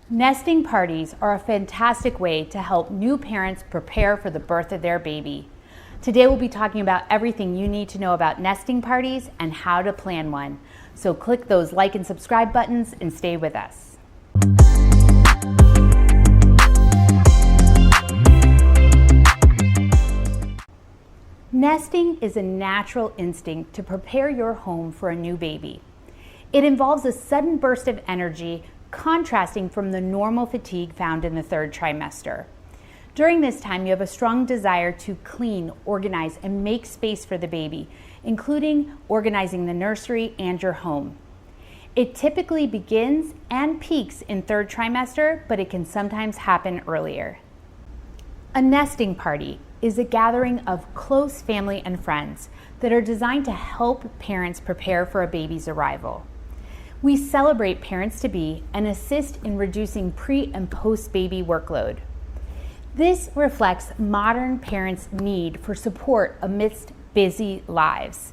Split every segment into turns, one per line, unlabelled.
Nesting parties are a fantastic way to help new parents prepare for the birth of their baby. Today we'll be talking about everything you need to know about nesting parties and how to plan one. So click those like and subscribe buttons and stay with us. Nesting is a natural instinct to prepare your home for a new baby. It involves a sudden burst of energy, contrasting from the normal fatigue found in the third trimester. During this time, you have a strong desire to clean, organize, and make space for the baby, including organizing the nursery and your home. It typically begins and peaks in third trimester, but it can sometimes happen earlier. A nesting party is a gathering of close family and friends that are designed to help parents prepare for a baby's arrival. We celebrate parents-to-be and assist in reducing pre- and post-baby workload. This reflects modern parents' need for support amidst busy lives.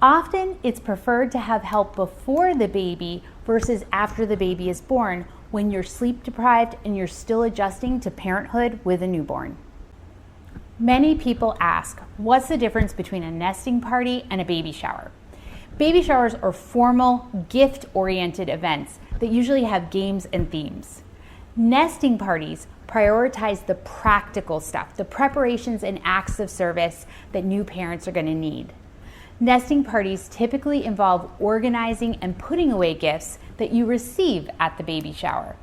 Often, it's preferred to have help before the baby versus after the baby is born, when you're sleep-deprived and you're still adjusting to parenthood with a newborn. Many people ask, what's the difference between a nesting party and a baby shower? Baby showers are formal, gift-oriented events that usually have games and themes. Nesting parties prioritize the practical stuff, the preparations and acts of service that new parents are going to need. Nesting parties typically involve organizing and putting away gifts that you receive at the baby shower.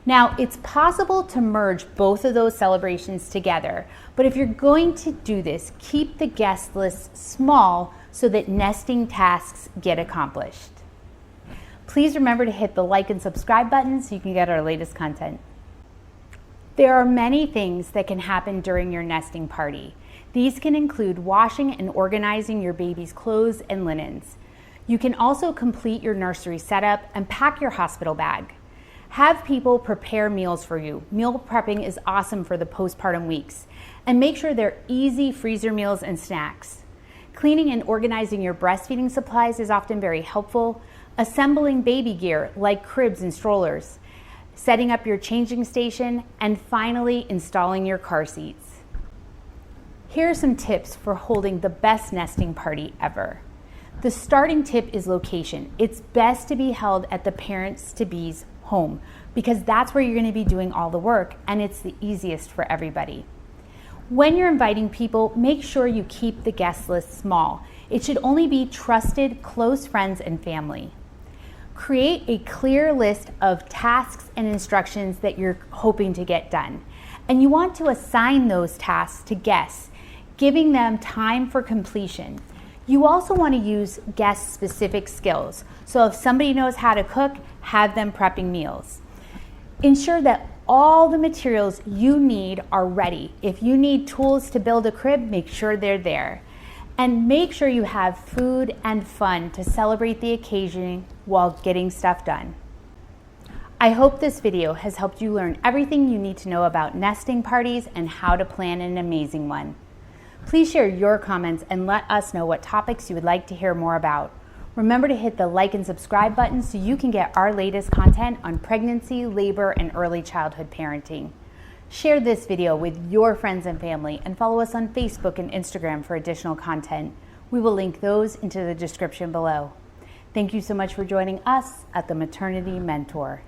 Now, it's possible to merge both of those celebrations together, but if you're going to do this, keep the guest list small so that nesting tasks get accomplished. Please remember to hit the like and subscribe button so you can get our latest content. There are many things that can happen during your nesting party. These can include washing and organizing your baby's clothes and linens. You can also complete your nursery setup and pack your hospital bag. Have people prepare meals for you. Meal prepping is awesome for the postpartum weeks. And make sure they're easy freezer meals and snacks. Cleaning and organizing your breastfeeding supplies is often very helpful. Assembling baby gear like cribs and strollers. Setting up your changing station. And finally, installing your car seats. Here are some tips for holding the best nesting party ever. The starting tip is location. It's best to be held at the parents-to-be's home because that's where you're going to be doing all the work and it's the easiest for everybody. When you're inviting people, make sure you keep the guest list small. It should only be trusted, close friends and family. Create a clear list of tasks and instructions that you're hoping to get done. And you want to assign those tasks to guests, giving them time for completion. You also want to use guest-specific skills. So if somebody knows how to cook, have them prepping meals. Ensure that all the materials you need are ready. If you need tools to build a crib, make sure they're there. And make sure you have food and fun to celebrate the occasion while getting stuff done. I hope this video has helped you learn everything you need to know about nesting parties and how to plan an amazing one. Please share your comments and let us know what topics you would like to hear more about. Remember to hit the like and subscribe button so you can get our latest content on pregnancy, labor, and early childhood parenting. Share this video with your friends and family and follow us on Facebook and Instagram for additional content. We will link those into the description below. Thank you so much for joining us at the Maternity Mentor.